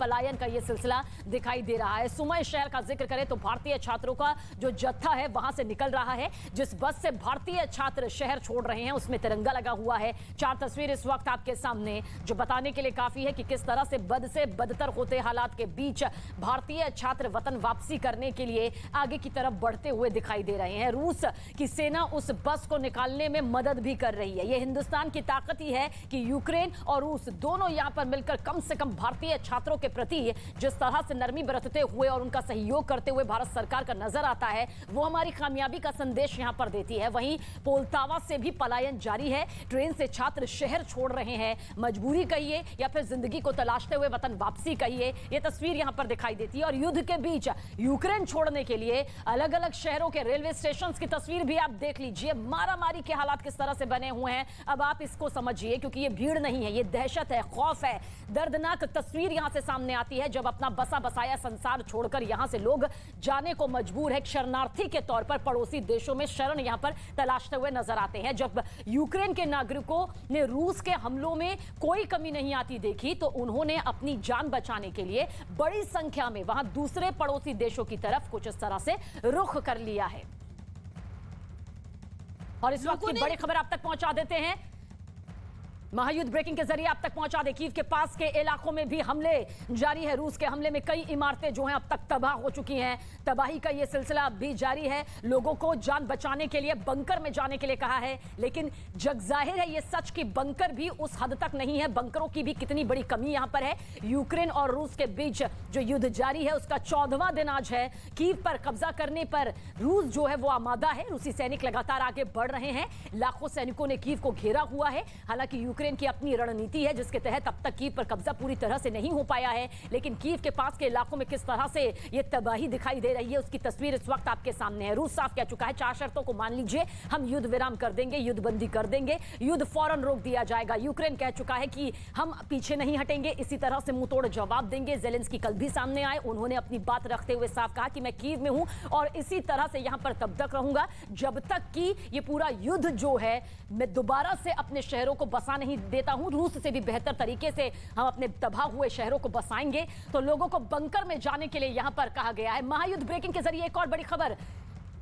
पलायन का ये सिलसिला दिखाई दे रहा है। सुमय शहर का जिक्र करें तो भारतीय छात्रों का जो जत्था है वहां से निकल रहा है। जिस बस से भारतीय छात्र शहर छोड़ रहे हैं उसमें तिरंगा लगा हुआ है। 4 तस्वीर इस वक्त आपके सामने जो बताने के लिए काफी है कि किस तरह से बदतर होते हालात के बीच भारतीय छात्र वतन वापसी करने के लिए आगे की तरफ बढ़ते हुए दिखाई दे रहे हैं। रूस की सेना उस बस को निकालने में मदद भी कर रही है। यह हिंदुस्तान की ताकत ही है कि यूक्रेन और रूस दोनों यहां पर मिलकर कम से कम भारतीय छात्रों के प्रति जिस तरह से नरमी बरतते हुए और उनका सहयोग करते हुए भारत सरकार का नजर आता है वो हमारी कामयाबी का संदेश यहां पर देती है। वहीं पोल्तावा से भी पलायन जारी है। ट्रेन से छात्र शहर छोड़ रहे हैं। मजबूरी कहिए या फिर जिंदगी को तलाशते हुए वतन वापसी कहिए, यह तस्वीर यहां पर दिखाई देती है। और युद्ध के बीच यूक्रेन छोड़ने के लिए अलग अलग शहरों के रेलवे स्टेशन की तस्वीर भी आप देख लीजिए। मारामारी के हालात किस तरह से बने हुए हैं अब आप इसको समझिए, क्योंकि ये भीड़ नहीं है, ये दहशत है, खौफ है। दर्दनाक तस्वीर यहां से सामने आती है जब अपना बसा बसाया संसार छोड़कर यहां से लोग जाने को मजबूर है। शरणार्थी के तौर पर पड़ोसी देशों में शरण यहां पर तलाशते हुए नजर आते हैं। जब यूक्रेन के नागरिकों ने रूस के हमलों में कोई कमी नहीं आती देखी तो उन्होंने अपनी जान बचाने के लिए बड़ी संख्या में वहां दूसरे पड़ोसी देशों की तरफ कुछ इस तरह से रुख कर लिया है। और इस वक्त की बड़ी खबर आप तक पहुंचा देते हैं। महायुद्ध ब्रेकिंग के जरिए आप तक पहुंचा दे। कीव के पास के इलाकों में भी हमले जारी है। रूस के हमले में कई इमारतें जो हैं अब तक तबाह हो चुकी हैं। तबाही का यह सिलसिला अब भी जारी है। लोगों को जान बचाने के लिए बंकर में जाने के लिए कहा है, लेकिन जग जाहिर है यह सच कि बंकर भी उस हद तक नहीं है। बंकरों की भी कितनी बड़ी कमी यहां पर है। यूक्रेन और रूस के बीच जो युद्ध जारी है उसका 14वां दिन आज है। कीव पर कब्जा करने पर रूस जो है वो आमादा है। रूसी सैनिक लगातार आगे बढ़ रहे हैं। लाखों सैनिकों ने कीव को घेरा हुआ है। हालांकि यूक्रेन की अपनी रणनीति है जिसके तहत अब तक कीव पर कब्जा पूरी तरह से नहीं हो पाया है, लेकिन कीव के पास के इलाकों में किस तरह से यह तबाही दिखाई दे रही है उसकी तस्वीर इस वक्त आपके सामने है। रूस साफ कह चुका है 4 शर्तों को मान लीजिए, हम युद्ध विराम कर देंगे, युद्ध बंदी कर देंगे, युद्ध फौरन रोक दिया जाएगा। यूक्रेन कह चुका है कि हम पीछे नहीं हटेंगे, इसी तरह से मुंह तोड़ जवाब देंगे। ज़ेलेंस्की कल भी सामने आए, उन्होंने अपनी बात रखते हुए साफ कहा कि मैं कीव में हूं और इसी तरह से यहां पर तब तक रहूंगा जब तक कि यह पूरा युद्ध जो है मैं दोबारा से अपने शहरों को बसा नहीं देता हूं। रूस से भी बेहतर तरीके से हम अपने तबाह हुए शहरों को बसाएंगे। तो लोगों को बंकर में जाने के लिए यहां पर कहा गया है। महायुद्ध ब्रेकिंग के जरिए एक और बड़ी खबर,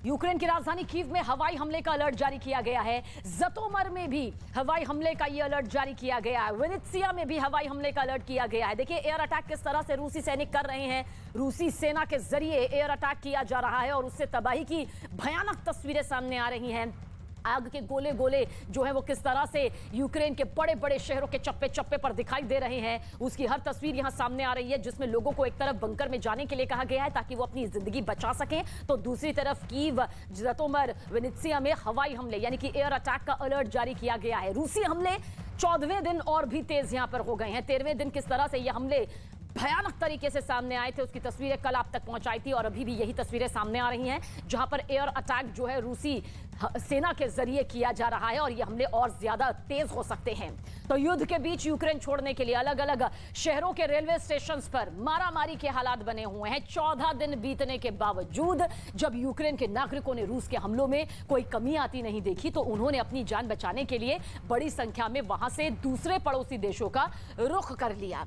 यूक्रेन की राजधानी कीव में हवाई हमले का अलर्ट जारी किया गया है। जतोमर में भी हवाई हमले का यह अलर्ट जारी किया गया है। विनित्सिया में भी हवाई हमले का अलर्ट किया गया है। देखिए एयर अटैक किस तरह से रूसी सैनिक कर रहे हैं। रूसी सेना के जरिए एयर अटैक किया जा रहा है और उससे तबाही की भयानक तस्वीरें सामने आ रही हैं। आग के गोले गोले जो है वो किस तरह से यूक्रेन के बड़े बड़े शहरों के चप्पे चप्पे पर दिखाई दे रहे हैं, उसकी हर तस्वीर यहां सामने आ रही है, जिसमें लोगों को एक तरफ बंकर में जाने के लिए कहा गया है ताकि वो अपनी जिंदगी बचा सकें, तो दूसरी तरफ कीव, जतोमर, विनित्सिया में हवाई हमले यानी कि एयर अटैक का अलर्ट जारी किया गया है। रूसी हमले 14वें दिन और भी तेज यहां पर हो गए हैं। 13वें दिन किस तरह से ये हमले भयानक तरीके से सामने आए थे उसकी तस्वीरें कल आप तक पहुंचाई थी और अभी भी यही तस्वीरें सामने आ रही हैं जहां पर एयर अटैक जो है रूसी सेना के जरिए किया जा रहा है और ये हमले और ज्यादा तेज हो सकते हैं। तो युद्ध के बीच यूक्रेन छोड़ने के लिए अलग अलग शहरों के रेलवे स्टेशन पर मारामारी के हालात बने हुए हैं। 14 दिन बीतने के बावजूद जब यूक्रेन के नागरिकों ने रूस के हमलों में कोई कमी आती नहीं देखी तो उन्होंने अपनी जान बचाने के लिए बड़ी संख्या में वहां से दूसरे पड़ोसी देशों का रुख कर लिया।